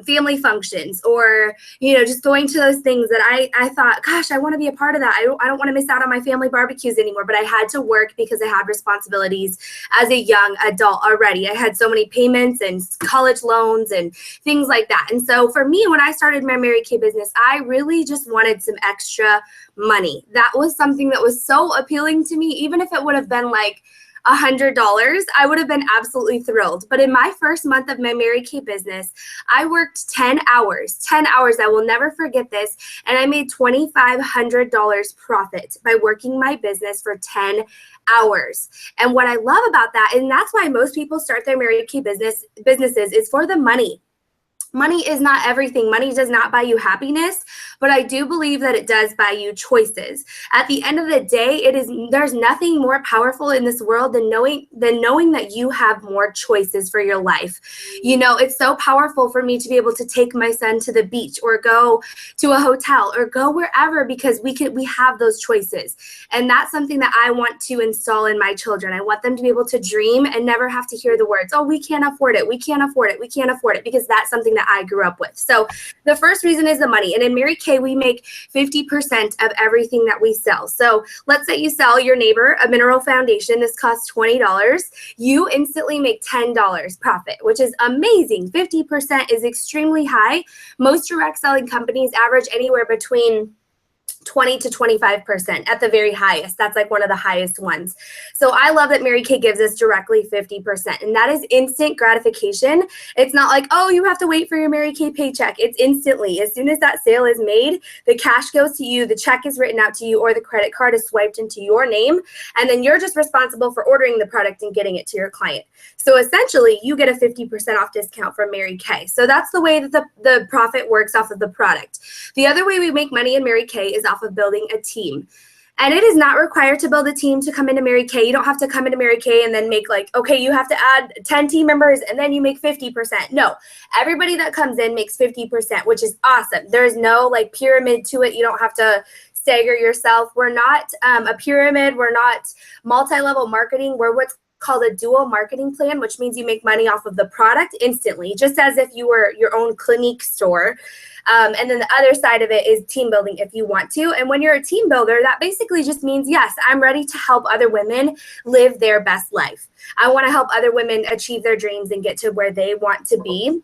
family functions or, just going to those things that I thought, gosh, I want to be a part of that. I don't want to miss out on my family barbecues anymore, but I had to work because I had responsibilities as a young adult already. I had so many payments and college loans and things like that. And so for me, when I started my Mary Kay business, I really just wanted some extra money. That was something that was so appealing to me, even if it would have been like $100, I would have been absolutely thrilled. But in my first month of my Mary Kay business, I worked 10 hours. I will never forget this. And I made $2,500 profit by working my business for 10 hours. And what I love about that, and that's why most people start their Mary Kay businesses, is for the money. Money is not everything. Money does not buy you happiness, but I do believe that it does buy you choices. At the end of the day, there's nothing more powerful in this world than knowing that you have more choices for your life. You know, it's so powerful for me to be able to take my son to the beach or go to a hotel or go wherever, because we have those choices. And that's something that I want to install in my children. I want them to be able to dream and never have to hear the words, "Oh, we can't afford it. We can't afford it. We can't afford it," because that's something that I grew up with. So the first reason is the money. And in Mary Kay, we make 50% of everything that we sell. So let's say you sell your neighbor a mineral foundation. This costs $20. You instantly make $10 profit, which is amazing. 50% is extremely high. Most direct selling companies average anywhere between 20 to 25% at the very highest. That's like one of the highest ones. So I love that Mary Kay gives us directly 50%. And that is instant gratification. It's not like, oh, you have to wait for your Mary Kay paycheck. It's instantly. As soon as that sale is made, the cash goes to you, the check is written out to you, or the credit card is swiped into your name. And then you're just responsible for ordering the product and getting it to your client. So essentially, you get a 50% off discount from Mary Kay. So that's the way that the profit works off of the product. The other way we make money in Mary Kay is off of building a team. And it is not required to build a team to come into Mary Kay. You don't have to come into Mary Kay and then make like, okay, you have to add 10 team members and then you make 50%. No, everybody that comes in makes 50%, which is awesome. There's no like pyramid to it. You don't have to stagger yourself. We're not a pyramid. We're not multi-level marketing. We're what's called a dual marketing plan, which means you make money off of the product instantly, just as if you were your own Clinique store. And then the other side of it is team building if you want to. And when you're a team builder, that basically just means, yes, I'm ready to help other women live their best life. I want to help other women achieve their dreams and get to where they want to be.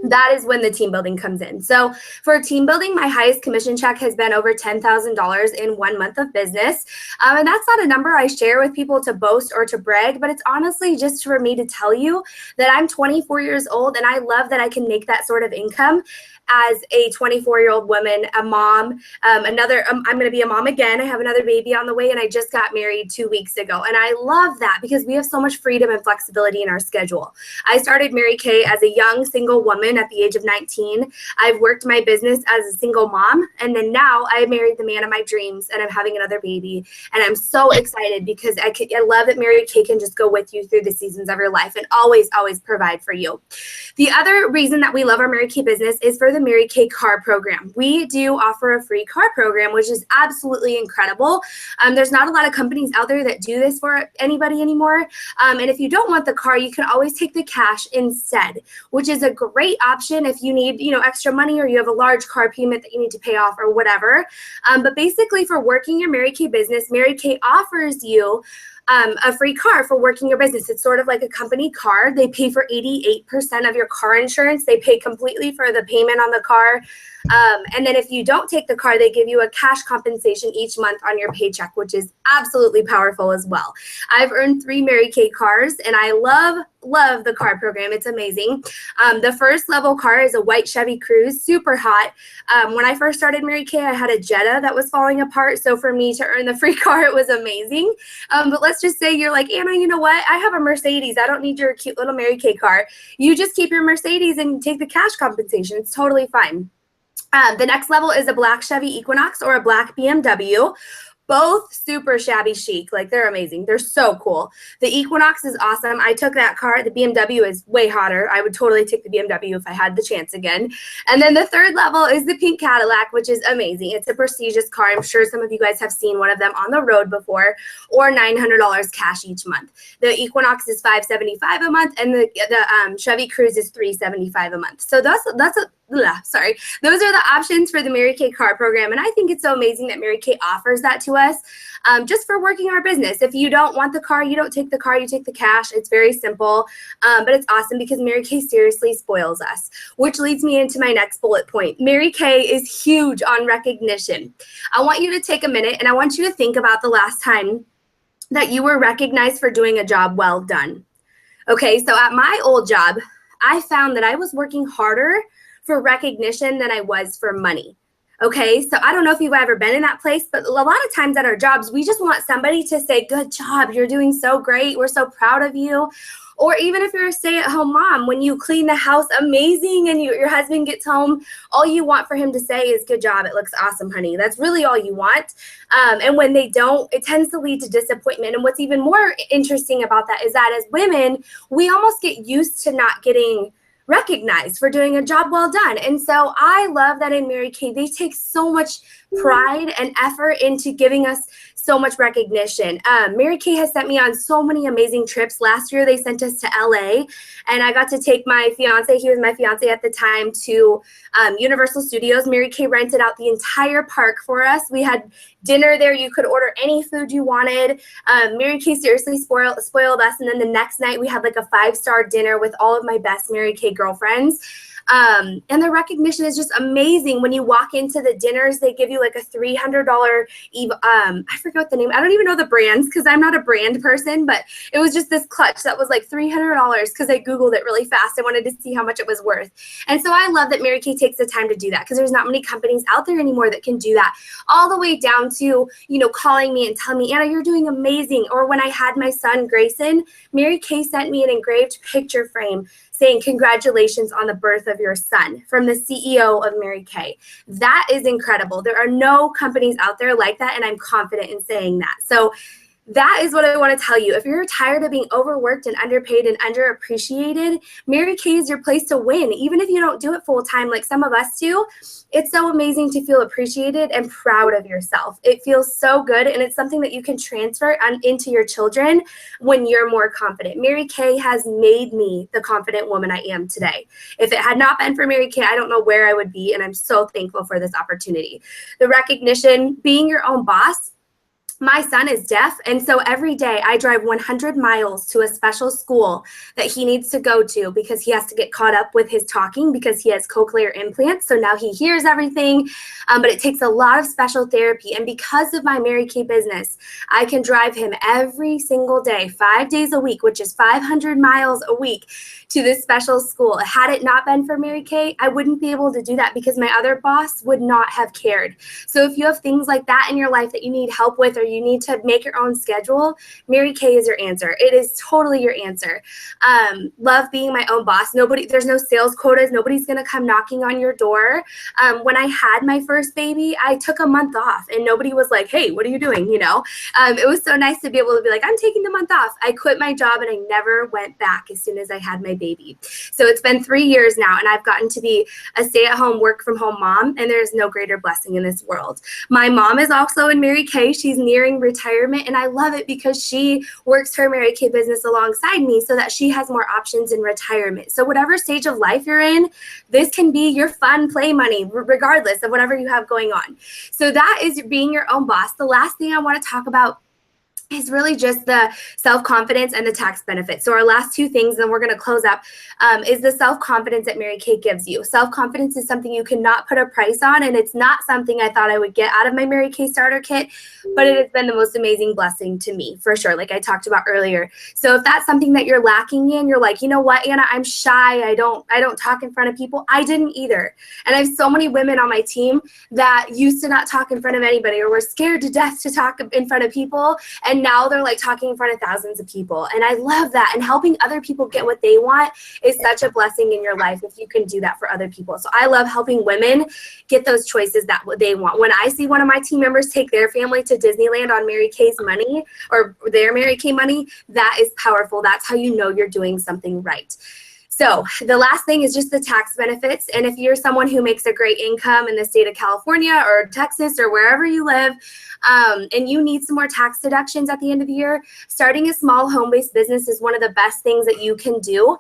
That is when the team building comes in. So for team building, my highest commission check has been over $10,000 in 1 month of business. And that's not a number I share with people to boast or to brag, but it's honestly just for me to tell you that I'm 24 years old and I love that I can make that sort of income as a 24-year-old woman, a mom, I'm going to be a mom again. I have another baby on the way, and I just got married 2 weeks ago. And I love that because we have so much freedom and flexibility in our schedule. I started Mary Kay as a young single woman at the age of 19. I've worked my business as a single mom, and then now I married the man of my dreams, and I'm having another baby. And I'm so excited because I love that Mary Kay can just go with you through the seasons of your life and always, always provide for you. The other reason that we love our Mary Kay business is for the Mary Kay car program. We do offer a free car program, which is absolutely incredible. There's not a lot of companies out there that do this for anybody anymore. And if you don't want the car, you can always take the cash instead, which is a great option if you need, extra money or you have a large car payment that you need to pay off or whatever. But basically for working your Mary Kay business, Mary Kay offers you a free car for working your business. It's sort of like a company car. They pay for 88% of your car insurance. They pay completely for the payment on the car. And then if you don't take the car, they give you a cash compensation each month on your paycheck, which is absolutely powerful as well. I've earned 3 Mary Kay cars, and I love the car program. It's amazing. The first level car is a white Chevy Cruze, super hot. When I first started Mary Kay, I had a Jetta that was falling apart. So for me to earn the free car, it was amazing. But let's just say you're like, Anna, you know what? I have a Mercedes. I don't need your cute little Mary Kay car. You just keep your Mercedes and take the cash compensation. It's totally fine. The next level is a black Chevy Equinox or a black BMW. Both super shabby chic. Like, they're amazing. They're so cool. The Equinox is awesome. I took that car. The BMW is way hotter. I would totally take the BMW if I had the chance again. And then the third level is the pink Cadillac, which is amazing. It's a prestigious car. I'm sure some of you guys have seen one of them on the road before, or $900 cash each month. The Equinox is $575 a month, and the Chevy Cruze is $375 a month. So those are the options for the Mary Kay car program. And I think it's so amazing that Mary Kay offers that to us just for working our business. If you don't want the car, you don't take the car, you take the cash. It's very simple, but it's awesome because Mary Kay seriously spoils us, which leads me into my next bullet point. Mary Kay is huge on recognition. I want you to take a minute and I want you to think about the last time that you were recognized for doing a job well done. Okay, so at my old job, I found that I was working harder for recognition than I was for money. Okay, so I don't know if you've ever been in that place, but a lot of times at our jobs, we just want somebody to say, good job, you're doing so great, we're so proud of you. Or even if you're a stay-at-home mom, when you clean the house amazing and your husband gets home, all you want for him to say is, good job, it looks awesome, honey. That's really all you want. And when they don't, it tends to lead to disappointment. And what's even more interesting about that is that as women, we almost get used to not getting recognized for doing a job well done. And so I love that in Mary Kay, they take so much pride and effort into giving us so much recognition. Mary Kay has sent me on so many amazing trips. Last year, they sent us to LA, and I got to take my fiance, he was my fiance at the time, to Universal Studios. Mary Kay rented out the entire park for us. We had dinner there. You could order any food you wanted. Mary Kay seriously spoiled us. And then the next night, we had like a 5-star dinner with all of my best Mary Kay girlfriends. And the recognition is just amazing. When you walk into the dinners, they give you like a $300 I forget what the name, I don't even know the brands because I'm not a brand person, but it was just this clutch that was like $300 because I Googled it really fast. I wanted to see how much it was worth. And so I love that Mary Kay takes the time to do that, because there's not many companies out there anymore that can do that, all the way down to, you know, calling me and telling me, Anna, you're doing amazing. Or when I had my son, Grayson, Mary Kay sent me an engraved picture frame saying, congratulations on the birth of your son, from the CEO of Mary Kay. That is incredible. There are no companies out there like that, and I'm confident in saying that. So that is what I want to tell you. If you're tired of being overworked and underpaid and underappreciated, Mary Kay is your place to win. Even if you don't do it full time like some of us do, it's so amazing to feel appreciated and proud of yourself. It feels so good, and it's something that you can transfer into your children when you're more confident. Mary Kay has made me the confident woman I am today. If it had not been for Mary Kay, I don't know where I would be, and I'm so thankful for this opportunity. The recognition, being your own boss. My son is deaf, and so every day I drive 100 miles to a special school that he needs to go to because he has to get caught up with his talking because he has cochlear implants. So now he hears everything, but it takes a lot of special therapy. And because of my Mary Kay business, I can drive him every single day, 5 days a week, which is 500 miles a week, to this special school. Had it not been for Mary Kay, I wouldn't be able to do that because my other boss would not have cared. So if you have things like that in your life that you need help with, or you need to make your own schedule, Mary Kay is your answer. It is totally your answer. Love being my own boss. There's no sales quotas. Nobody's going to come knocking on your door. When I had my first baby, I took a month off, and nobody was like, hey, what are you doing? You know, it was so nice to be able to be like, I'm taking the month off. I quit my job and I never went back as soon as I had my baby. So it's been 3 years now, and I've gotten to be a stay-at-home, work-from-home mom, and there's no greater blessing in this world. My mom is also in Mary Kay. She's nearing retirement, and I love it because she works her Mary Kay business alongside me so that she has more options in retirement. So whatever stage of life you're in, this can be your fun play money, regardless of whatever you have going on. So that is being your own boss. The last thing I want to talk about is really just the self-confidence and the tax benefits. So our last two things, and we're going to close up, is the self-confidence that Mary Kay gives you. Self-confidence is something you cannot put a price on, and it's not something I thought I would get out of my Mary Kay starter kit, but it has been the most amazing blessing to me, for sure, like I talked about earlier. So if that's something that you're lacking in, you're like, you know what, Anna, I'm shy, I don't talk in front of people. I didn't either. And I have so many women on my team that used to not talk in front of anybody, or were scared to death to talk in front of people, and now they're like talking in front of thousands of people. And I love that. And helping other people get what they want is such a blessing in your life if you can do that for other people. So I love helping women get those choices that they want. When I see one of my team members take their family to Disneyland on Mary Kay's money, or their Mary Kay money, that is powerful. That's how you know you're doing something right. So the last thing is just the tax benefits. And if you're someone who makes a great income in the state of California or Texas or wherever you live, and you need some more tax deductions at the end of the year, starting a small home-based business is one of the best things that you can do.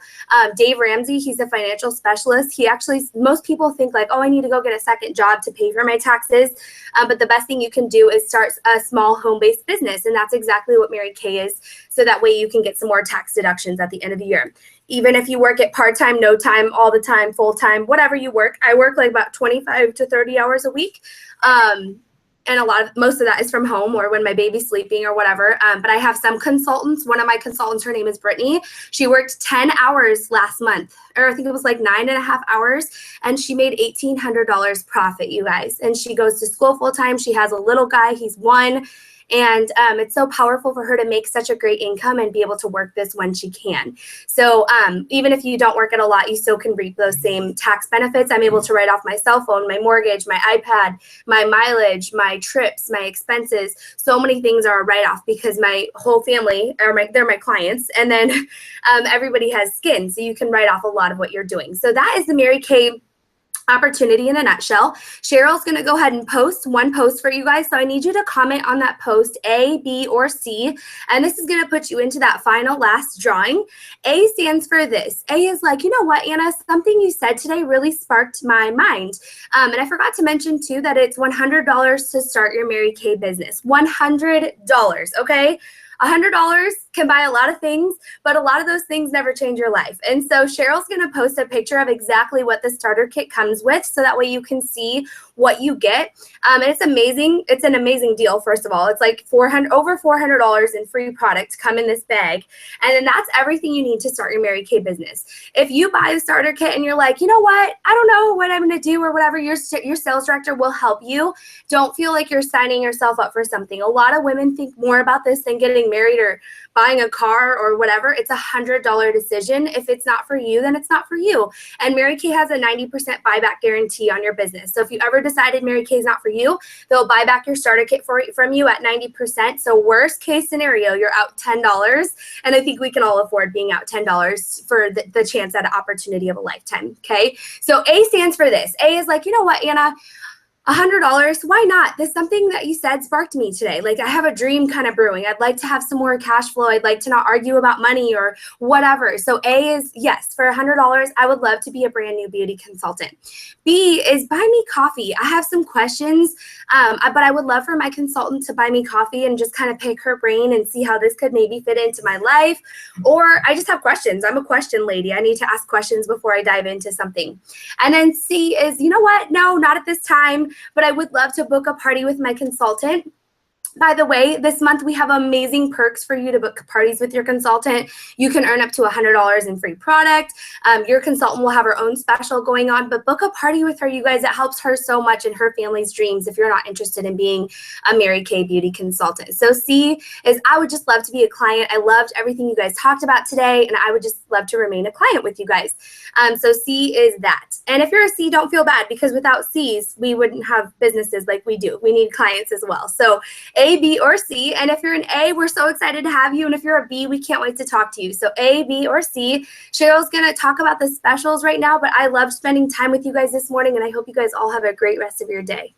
Dave Ramsey, he's a financial specialist. He actually, most people think like, oh, I need to go get a second job to pay for my taxes. But the best thing you can do is start a small home-based business. And that's exactly what Mary Kay is. So that way you can get some more tax deductions at the end of the year. Even if you work at part-time, no time, all the time, full-time, whatever you work. I work like about 25 to 30 hours a week. And most of that is from home or when my baby's sleeping or whatever. But I have some consultants. One of my consultants, her name is Brittany. She worked 10 hours last month, or I think it was like 9.5 hours. And she made $1,800 profit, you guys. And she goes to school full-time. She has a little guy. He's 1. And it's so powerful for her to make such a great income and be able to work this when she can. So even if you don't work it a lot, you still can reap those same tax benefits. I'm able to write off my cell phone, my mortgage, my iPad, my mileage, my trips, my expenses. So many things are a write-off because my whole family they're my clients, and then everybody has skin, so you can write off a lot of what you're doing. So that is the Mary Kay opportunity in a nutshell. Cheryl's going to go ahead and post one post for you guys. So I need you to comment on that post, A, B, or C. And this is going to put you into that final last drawing. A stands for this. A is like, you know what, Anna, something you said today really sparked my mind. And I forgot to mention too that it's $100 to start your Mary Kay business. $100, okay? $100 can buy a lot of things, but a lot of those things never change your life. And so Cheryl's going to post a picture of exactly what the starter kit comes with, so that way you can see what you get. And it's amazing. It's an amazing deal, first of all. It's like over $400 in free products come in this bag. And then that's everything you need to start your Mary Kay business. If you buy the starter kit and you're like, you know what, I don't know what I'm going to do or whatever, your sales director will help you. Don't feel like you're signing yourself up for something. A lot of women think more about this than getting married or buying a car or whatever. It's $100 decision. If it's not for you, then it's not for you. And Mary Kay has a 90% buyback guarantee on your business. So if you ever decided Mary Kay is not for you, they'll buy back your starter kit from you at 90%. So worst case scenario, you're out $10. And I think we can all afford being out $10 for the chance at an opportunity of a lifetime. Okay. So A stands for this. A is like, you know what, Anna? $100, why not? There's something that you said sparked me today. Like, I have a dream kind of brewing. I'd like to have some more cash flow. I'd like to not argue about money or whatever. So A is, yes, for $100, I would love to be a brand new beauty consultant. B is buy me coffee. I have some questions, but I would love for my consultant to buy me coffee and just kind of pick her brain and see how this could maybe fit into my life. Or I just have questions. I'm a question lady. I need to ask questions before I dive into something. And then C is, you know what? No, not at this time, but I would love to book a party with my consultant. By the way, this month we have amazing perks for you to book parties with your consultant. You can earn up to $100 in free product. Your consultant will have her own special going on, but book a party with her, you guys. It helps her so much in her family's dreams if you're not interested in being a Mary Kay beauty consultant. So C is, I would just love to be a client. I loved everything you guys talked about today, and I would just love to remain a client with you guys. So C is that. And if you're a C, don't feel bad, because without C's, we wouldn't have businesses like we do. We need clients as well. So A, B, or C. And if you're an A, we're so excited to have you. And if you're a B, we can't wait to talk to you. So A, B, or C. Cheryl's going to talk about the specials right now, but I loved spending time with you guys this morning, and I hope you guys all have a great rest of your day.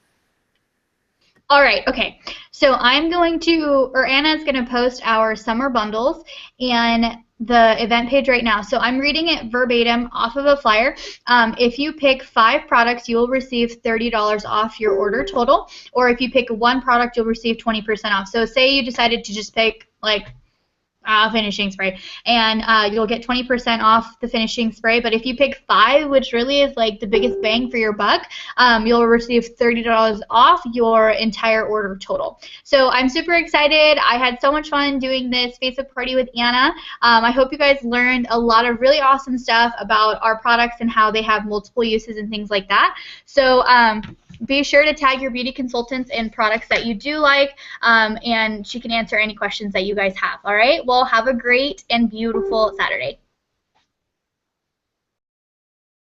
All right, okay. So I'm going to, or Anna's going to post our summer bundles and the event page right now. So I'm reading it verbatim off of a flyer. If you pick 5 products, you will receive $30 off your order total. Or if you pick 1 product, you'll receive 20% off. So say you decided to just pick like finishing spray, and you'll get 20% off the finishing spray. But if you pick 5, which really is like the biggest bang for your buck, you'll receive $30 off your entire order total. So I'm super excited. I had so much fun doing this Facebook party with Anna. I hope you guys learned a lot of really awesome stuff about our products and how they have multiple uses and things like that. So be sure to tag your beauty consultants in products that you do like, and she can answer any questions that you guys have. All right? Well, have a great and beautiful Saturday.